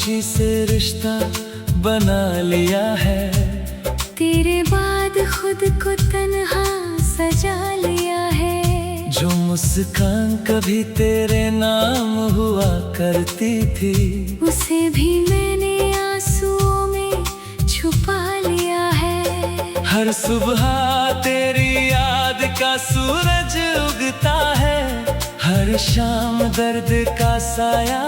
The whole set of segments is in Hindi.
खामोशी से रिश्ता बना लिया है। तेरे बाद खुद को तन्हा सजा लिया है। जो मुस्कान कभी तेरे नाम हुआ करती थी, उसे भी मैंने आंसुओं में छुपा लिया है। हर सुबह तेरी याद का सूरज उगता है। हर शाम दर्द का साया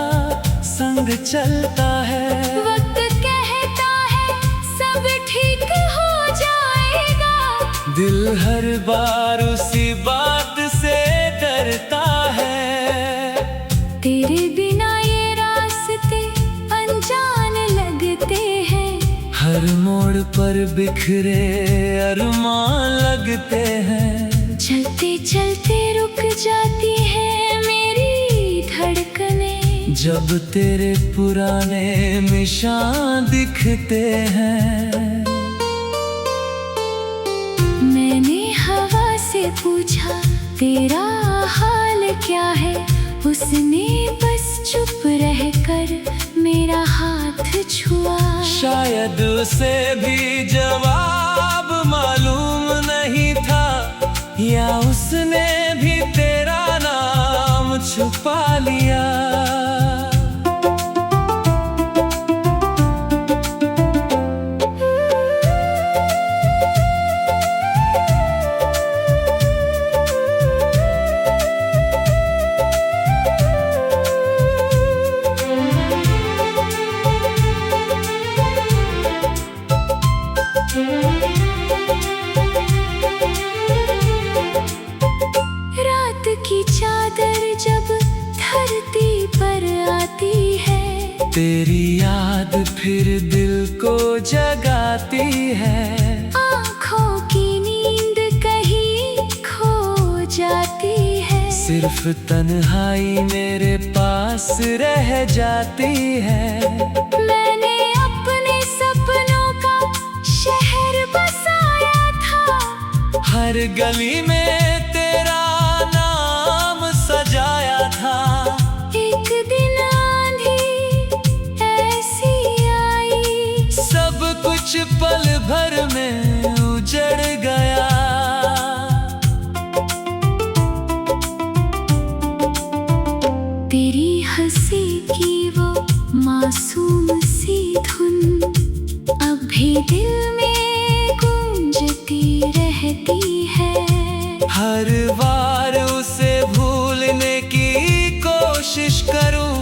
संग चलता है। वक्त कहता है सब ठीक हो जाएगा, दिल हर बार उसी बात से डरता है। तेरे बिना ये रास्ते अनजान लगते हैं। हर मोड़ पर बिखरे अरमान लगते हैं। चलते चलते रुक जाती है मेरी धड़कनें, जब तेरे पुराने निशान दिखते हैं। मैंने हवा से पूछा तेरा हाल क्या है, उसने बस चुप रहकर मेरा हाथ छुआ। शायद उसे भी जवाब मालूम नहीं था, या उसने भी तेरा नाम छुपा लिया। रात की चादर जब धरती पर आती है, तेरी याद फिर दिल को जगाती है। आँखों की नींद कहीं खो जाती है। सिर्फ तन्हाई मेरे पास रह जाती है। मैंने अपने सपनों का शहर बसाया था, हर गली में तेरा नाम सजाया था। एक दिन आंधी ऐसी आई, सब कुछ पल भर में उजड़ गया। तेरी हंसी की वो मासूम सी धुन अब भी दिल में गूंजती रहती है। हर बार उसे भूलने की कोशिश करूं,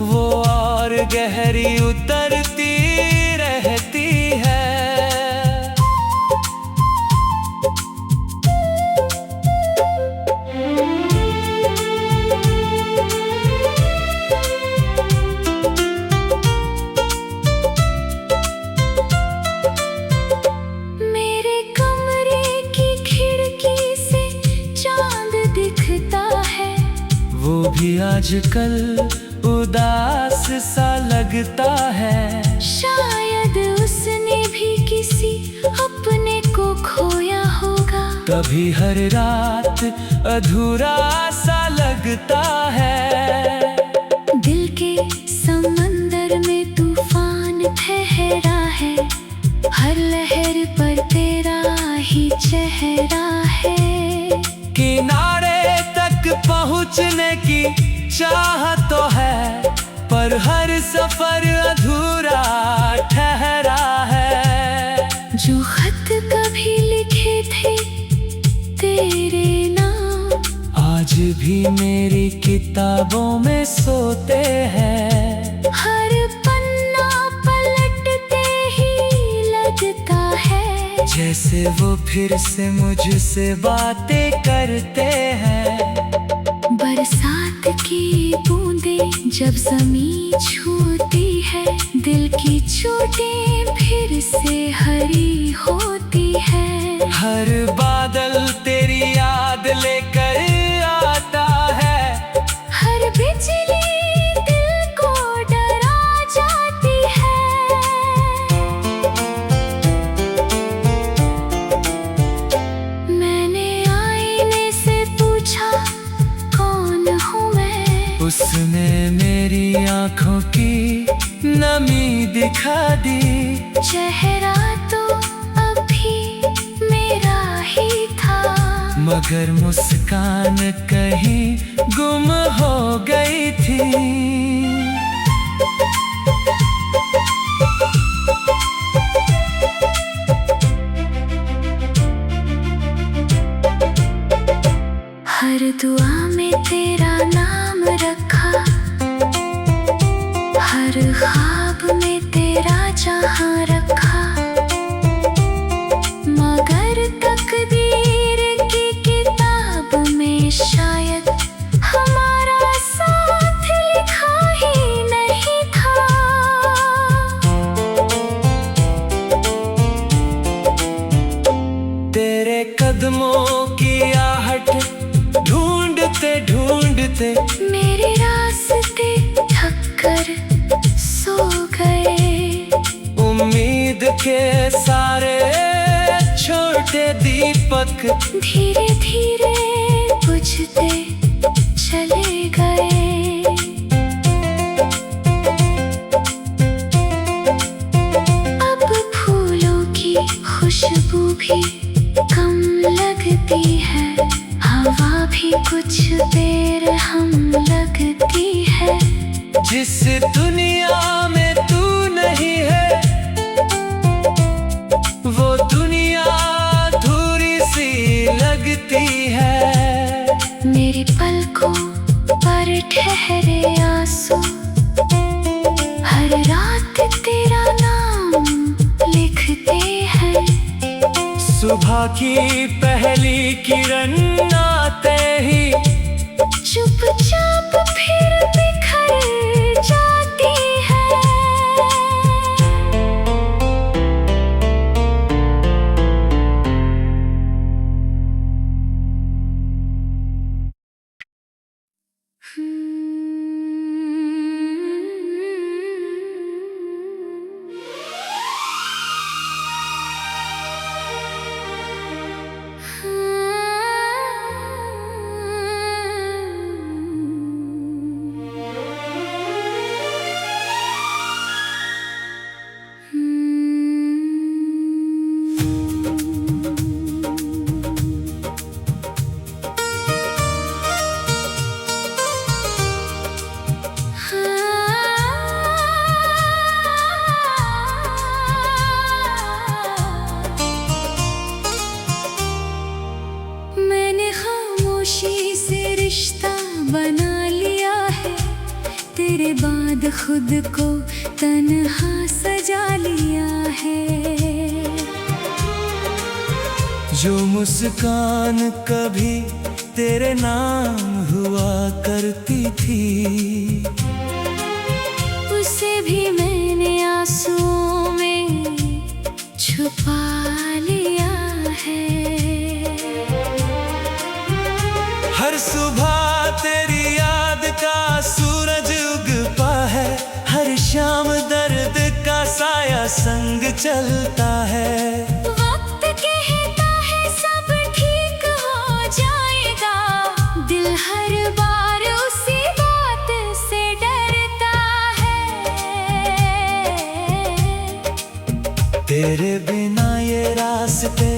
वो और गहरी उतरती रहती है। मेरे कमरे की खिड़की से चांद दिखता है, वो भी आजकल उदास सा लगता है। शायद उसने भी किसी अपने को खोया होगा। कभी हर रात अधूरा सा लगता है। दिल के समंदर में तूफान ठहरा है, हर लहर पर तेरा ही चेहरा है। किनारे तक पहुंचने की चाह तो है, पर हर सफर अधूरा ठहरा है। जो खत कभी लिखे थे तेरे नाम, आज भी मेरी किताबों में सोते हैं। हर पन्ना पलटते ही लगता है, जैसे वो फिर से मुझसे बातें करते हैं। बरसात की बूंदें जब ज़मीं छूती है, दिल की चोटें फिर से हरी होती है। हर बादल तेरी याद लेकर आता है। हर बिजली दिल को डरा जाती है। मैंने आईने से पूछा कौन हूँ मैं, उसने मेरी आंखों की नमी दिखा दी। चेहरा तो अभी मेरा ही था, मगर मुस्कान कहीं गुम हो गई थी। हर दुआ में तेरा नाम रखा, हर ख्वाब में तेरा जहां रखा, मगर तकदीर की किताब में शायद हमारा साथ लिखा ही नहीं था। तेरे कदमों की आहट ढूंढते ढूंढते मेरे रास्ते थक कर सो गए। उम्मीद के सारे छोटे दीपक धीरे धीरे बुझते चले गए। अब फूलों की खुशबू भी कम लगती है, हवा भी कुछ देर हम लगती है। जिस दुनिया में तू नहीं है, वो दुनिया अधूरी सी लगती है। मेरी पलकों पर ठहरे आंसू, हर रात तेरा नाम लिखते हैं। सुबह की पहली किरण आते ही चुपचाप फिर बिखर जाती है। बना लिया है, तेरे बाद खुद को तन्हा सजा लिया है। जो मुस्कान कभी तेरे नाम हुआ करती थी, उसे भी मैंने आंसुओं में छुपा लिया है। हर सुबह तेरी याद का सूरज उगता है, हर शाम दर्द का साया संग चलता है। वक्त कहता है सब ठीक हो जाएगा, दिल हर बार उसी बात से डरता है। तेरे बिना ये रास्ते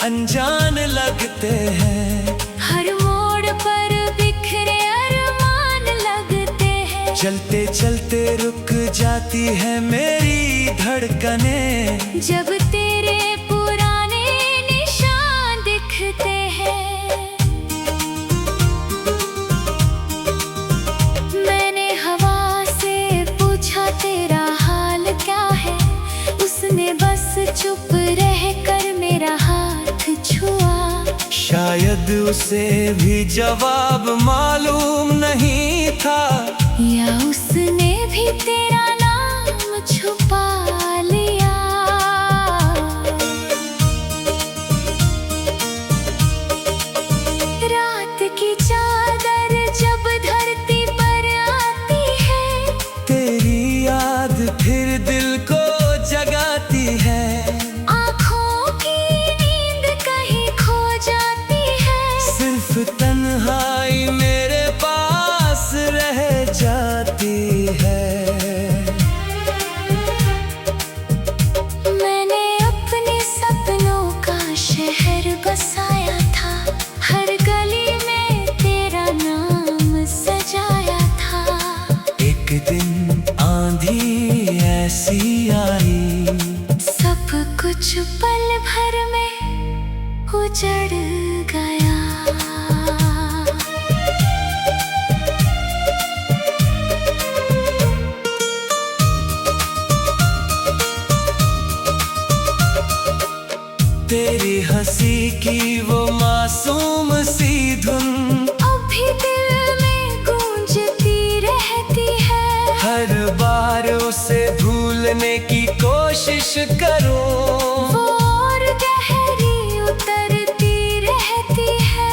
अनजान लगते हैं, हर मोड़ पर बिखरे अरमान लगते हैं। चलते चलते रुक जाती है मेरी धड़कनें, जब तेरे पुराने निशान दिखते हैं। मैंने हवा से पूछा तेरा हाल क्या है, उसने बस चुप रह कर मेरा हाथ छुआ। शायद उसे भी जवाब मालूम नहीं था, या उसने भी तेरा नाम छुपा लिया। रात की चादर जब धरती पर आती है, तेरी याद फिर दिल को जगाती है। आँखों की नींद कहीं खो जाती है, सिर्फ तन्हाई मेरे पास रह जाती है। चढ़ गया। तेरी हंसी की वो मासूम सी धुन अभी दिल में गूंजती रहती है। हर बार उसे भूलने की कोशिश करूं, वो और गहरी उतरती रहती है।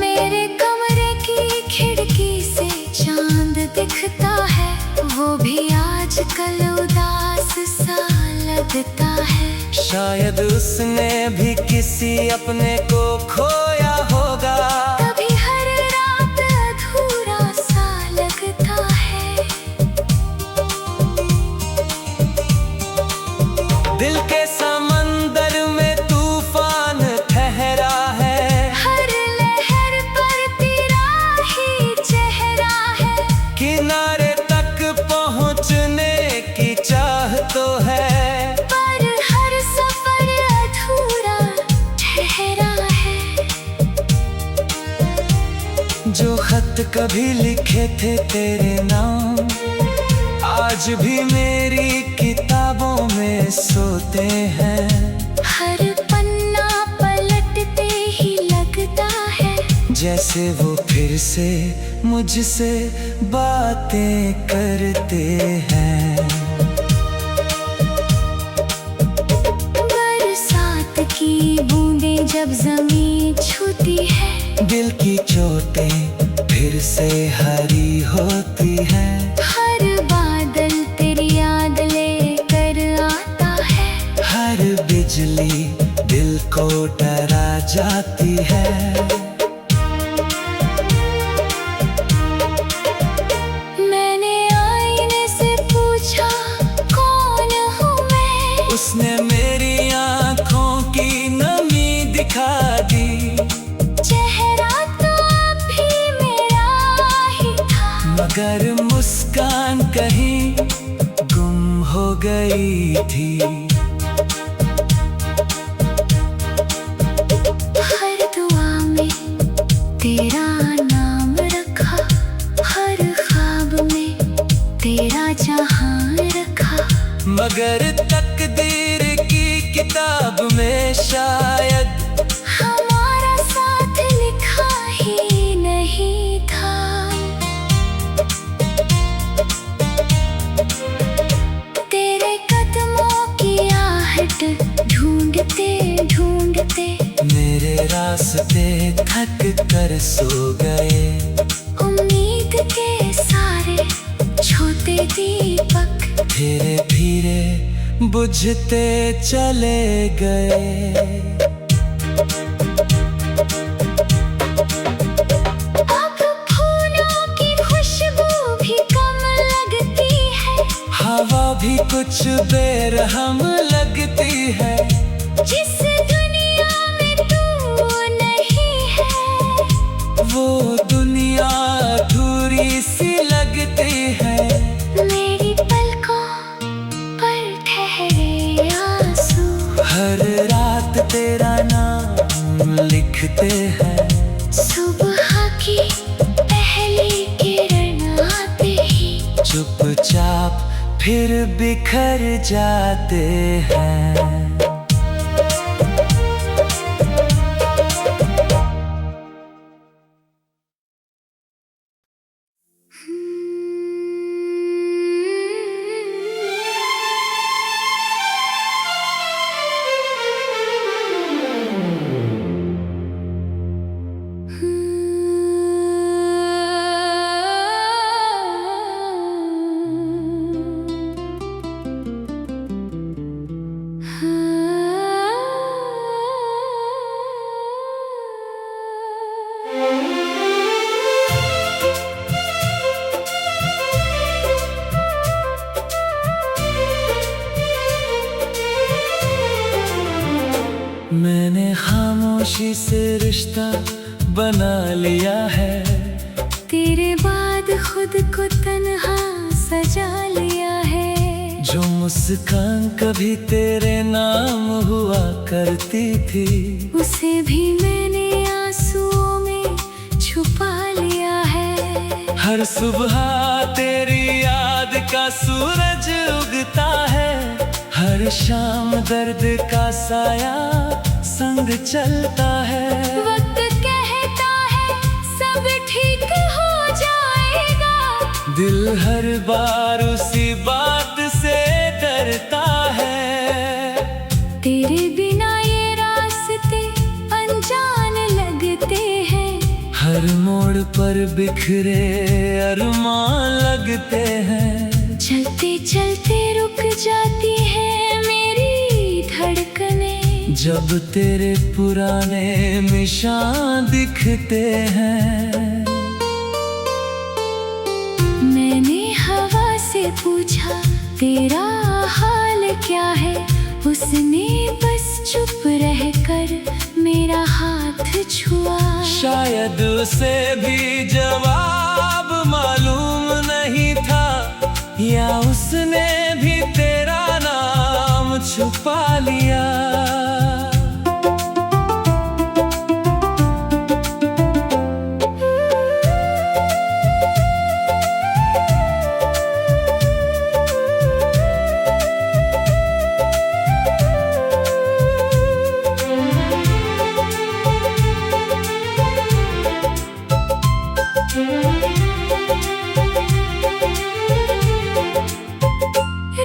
मेरे कमरे की खिड़की से चांद दिखता है, वो भी आजकल उदास सा लगता है। शायद उसने भी किसी अपने को खोया होगा, कभी हर रात अधूरा सा लगता है। दिल के समंदर में तूफान ठहरा है, हर लहर पर तेरा ही चेहरा है। किनारे तक पहुंचने की चाह तो है, पर हर सफर अधूरा ठहरा है। जो खत कभी लिखे थे तेरे नाम, आज भी मेरी किताबों में सोते हैं। हर पन्ना पलटते ही लगता है, जैसे वो फिर से मुझसे बातें करते हैं। बरसात की बूंदें जब जमीन छूती है, दिल की चोटें फिर से हरी होती हैं। हर बादल तेरी याद लेकर आता है। हर बिजली दिल को डरा जाती है। मैंने आईने से पूछा कौन हूँ मैं, उसने मेरी आँखों की नमी दिखा दी। चेहरा तो अभी मेरा ही था, मगर मुस्कान कहीं गुम हो गई थी। हर दुआ में तेरा नाम रखा, हर ख्वाब में तेरा जहां रखा। मगर तकदीर की किताब में शायद हमारा साथ लिखा ही नहीं था। तेरे कदमों की आहट ढूंढते ढूंढते मेरे रास्ते थक कर सो गए। उम्मीद के सारे छोटे दीपक धीरे धीरे बुझते चले गए। अब फूलों की खुशबू भी कम लगती है, हवा भी कुछ बेरहम लगती है। जिस दुनिया में तू नहीं है, वो दुनिया अधूरी सी लगती है। मेरी पलकों पर ठहरे आंसू, हर रात तेरा नाम लिखते हैं। सुबह की पहली किरण आते ही चुपचाप फिर बिखर जाते हैं। मैंने खामोशी से रिश्ता बना लिया है, तेरे बाद खुद को तन्हा सजा लिया है। जो मुस्कान कभी तेरे नाम हुआ करती थी, उसे भी मैंने आंसुओं में छुपा लिया है। हर सुबह तेरी याद का सूरज उगता है, हर शाम दर्द का साया संग चलता है। वक्त कहता है सब ठीक हो जाएगा, दिल हर बार उसी बात से डरता है। तेरे बिना ये रास्ते अनजान लगते हैं, हर मोड़ पर बिखरे अरमान लगते हैं। चलते चलते रुक जाती है मेरी धड़कनें, जब तेरे पुराने निशान दिखते हैं। मैंने हवा से पूछा तेरा हाल क्या है, उसने बस चुप रहकर मेरा हाथ छुआ। शायद उसे भी जवाब मालूम नहीं था, या उसने भी तेरा नाम छुपा लिया।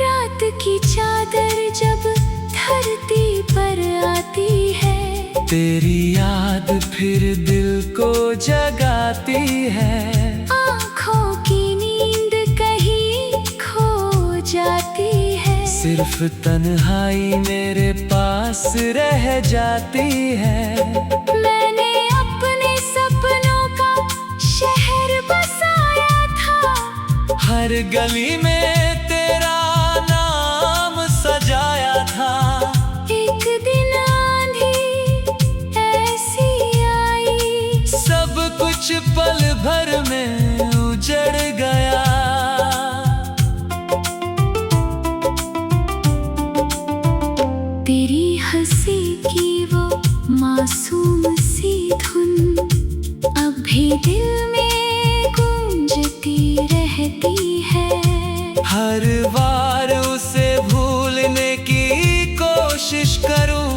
रात की चादर जब धरती पर आती है, तेरी याद फिर दिल को जगाती है। आँखों की नींद कहीं खो जाती है, सिर्फ तन्हाई मेरे पास रह जाती है। मैंने अपने सपनों का शहर बसाया था, हर गली में तेरा नाम सजाया था। एक दिन आंधी ऐसी आई, सब कुछ पल भर में उजड़ गया। तेरी हंसी की वो मासूम सी धुन अब भी दिल में गूंजती रहती है। हर बार उसे भूलने की कोशिश करूं,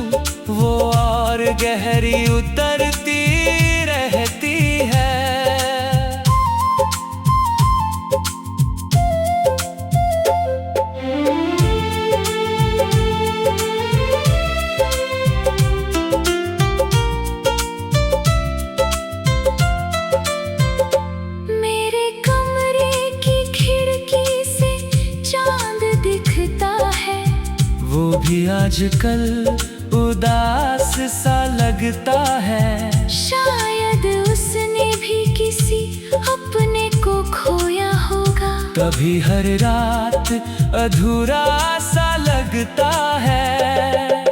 वो और गहरी उतरती रहती है। मेरे कमरे की खिड़की से चांद दिखता है, वो भी आजकल उदास सा लगता है। शायद उसने भी किसी अपने को खोया होगा। कभी हर रात अधूरा सा लगता है।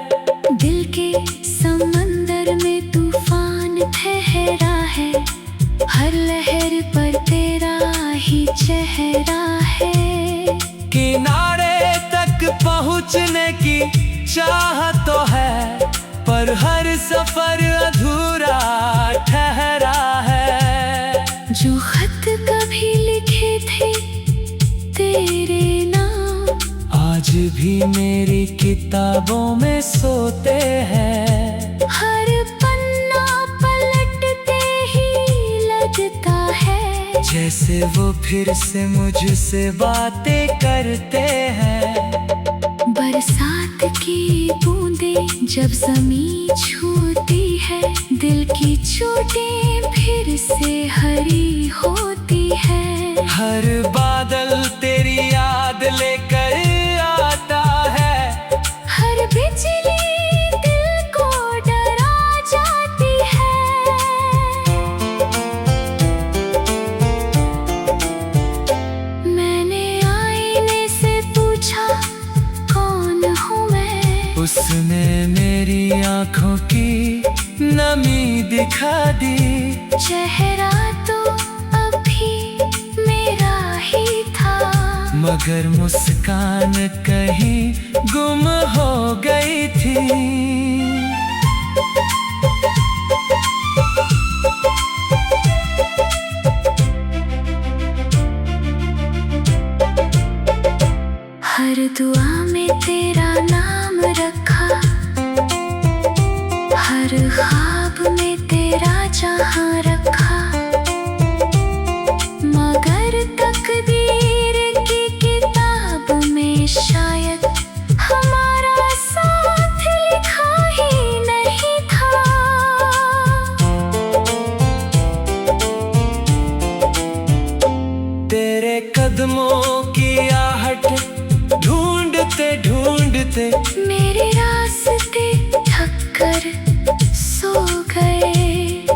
दिल के समंदर में तूफान ठहरा है, हर लहर पर तेरा ही चेहरा है। किनारे तक पहुंचने की चाह तो है, पर हर सफर अधूरा ठहरा है। जो खत कभी लिखे थे तेरे नाम, आज भी मेरी किताबों में सोते हैं। हर पन्ना पलटते ही लगता है, जैसे वो फिर से मुझसे बातें करते हैं। बरसात की बूंदें जब ज़मीं छूती है, दिल की चोटें फिर से हरी होती है। हर बादल तेरी याद लेकर आता है, हर बिजली दिल को डरा जाती है। मैंने आईने से पूछा कौन हूँ मैं, उसने मेरी आंखों की नमी दिखा दी। चेहरा तो अभी मेरा ही था, मगर मुस्कान कहीं गुम हो गई थी। हर दुआ में तेरा नाम रखा, हर ख्वाब में तेरा जहां रखा, मगर तकदीर की किताब में शायद हमारा साथ लिखा ही नहीं था। तेरे कदमों की आहट ढूंढते ढूंढते मेरे रास्ते थक कर सो गए।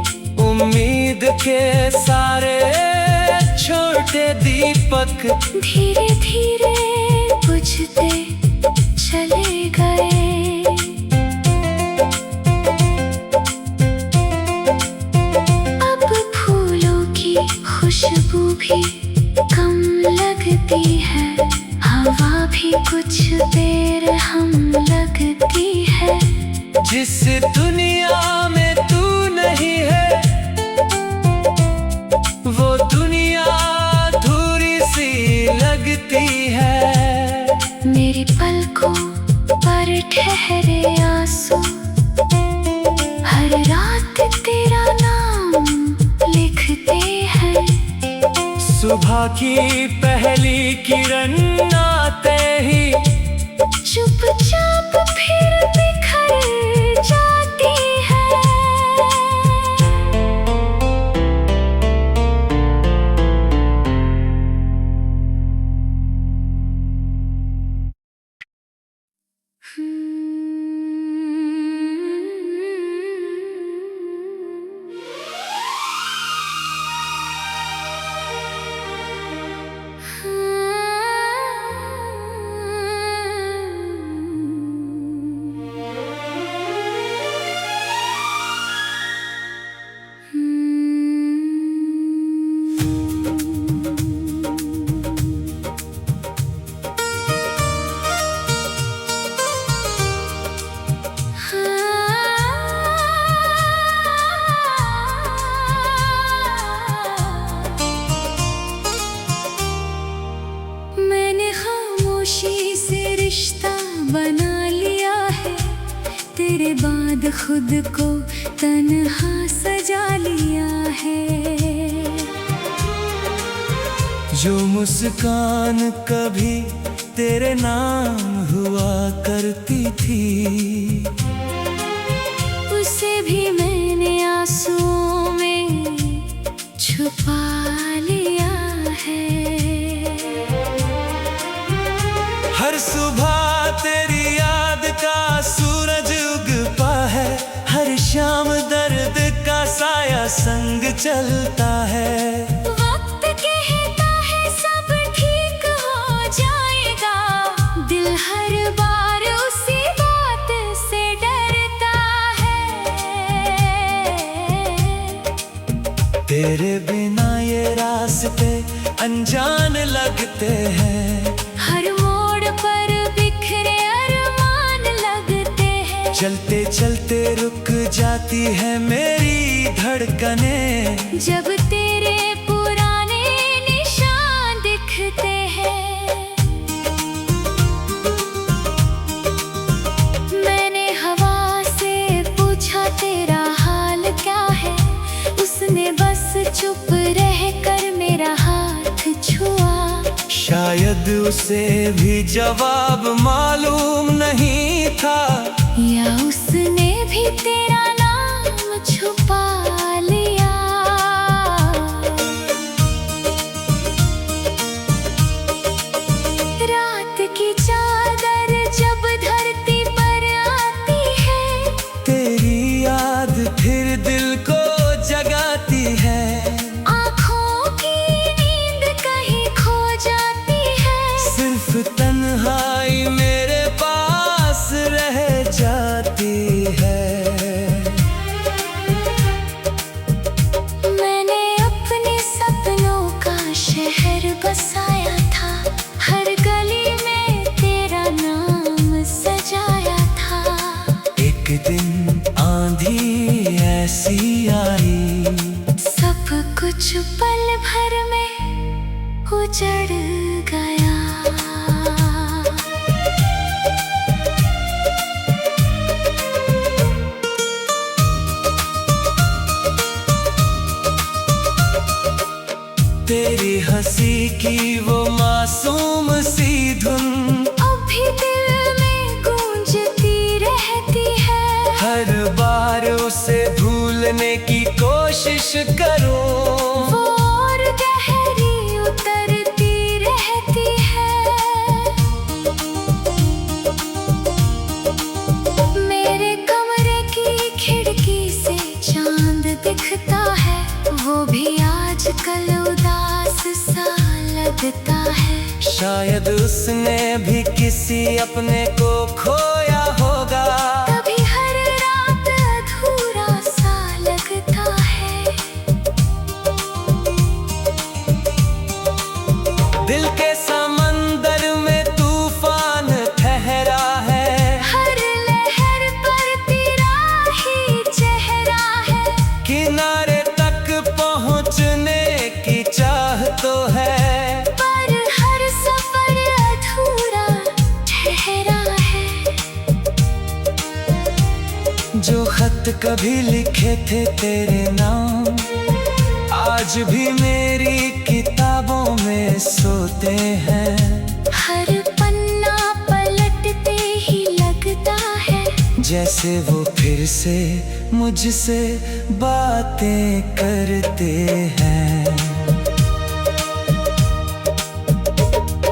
उम्मीद के सारे छोटे दीपक धीरे धीरे बुझते चले गए। अब फूलों की खुशबू भी कम लगती है, हवा भी कुछ देर हम लगती है। जिस दुनिया में तू नहीं है, वो दुनिया अधूरी सी लगती है। मेरी पलकों पर ठहरे आंसू, हर रात तेरा नाम लिखते हैं। सुबह की पहली किरण आते ही चुपचाप फिर बिखर जाती है। मैंने खामोशी से रिश्ता बना लिया है, तेरे बाद खुद को तन्हा सजा लिया है। जो मुस्कान कभी तेरे नाम हुआ करती थी, उसे भी मैंने आंसुओं में छुपा लिया है। हर सुबह तेरी याद का सूरज उगता है, हर शाम दर्द का साया संग चलता है। वक्त कहता है सब ठीक हो जाएगा, दिल हर बार उसी बात से डरता है। तेरे बिना ये रास्ते अनजान लगते हैं, हर मोड़ पर बिखरे अरमान लगते हैं। चलते चलते रुक जाती है मेरी धड़कनें, जब तेरे पुराने निशान दिखते हैं। मैंने हवा से पूछा तेरा हाल क्या है, उसने बस चुप रह कर मेरा हाथ छुआ। शायद उसे भी जवाब मालूम नहीं था, या उसने भी तेरा नाम छुपा लिया। रात की चादर जब धरती पर आती है, तेरी याद फिर दिल को जगाती है। आँखों की नींद कहीं खो जाती है। सिर्फ तन्हाई में चढ़ गया। तेरी हंसी की वो मासूम सी धुन अभी दिल में गूंजती रहती है। हर बार उसे भूलने की कोशिश करूं, वो और गहरी उतरती रहती है। मेरे कमरे की खिड़की से चांद दिखता है, वो भी आजकल उदास सा लगता है। शायद उसने भी किसी अपने को खोया होगा, तभी हर रात अधूरा सा लगता है। दिल के समंदर में तूफान ठहरा है, हर लहर पर तेरा ही चेहरा है। किनारे तक पहुंचने की चाह तो है, पर हर सफर अधूरा ठहरा है। जो खत कभी लिखे थे तेरे नाम, आज भी मेरी किताबों में सोते हैं। हर पन्ना पलटते ही लगता है, जैसे वो फिर से मुझसे बातें करते हैं।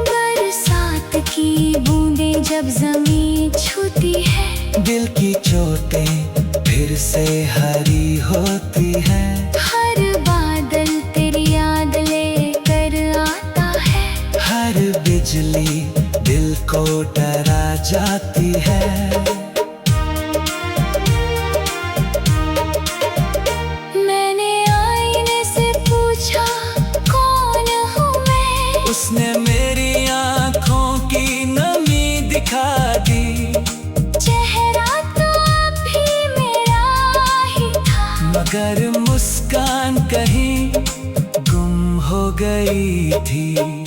बरसात की बूंदें जब जमीन छूती है, दिल की चोटें फिर से हरी होती हैं। हर बादल तेरी याद लेकर आता है। हर बिजली दिल को डरा जाती है। मैंने आईने से पूछा कौन हूँ मैं, उसने मेरी आँखों की नमी दिखा दी। चेहरा तो अभी मेरा ही था, मगर मुस्कान कहीं गुम हो गई थी।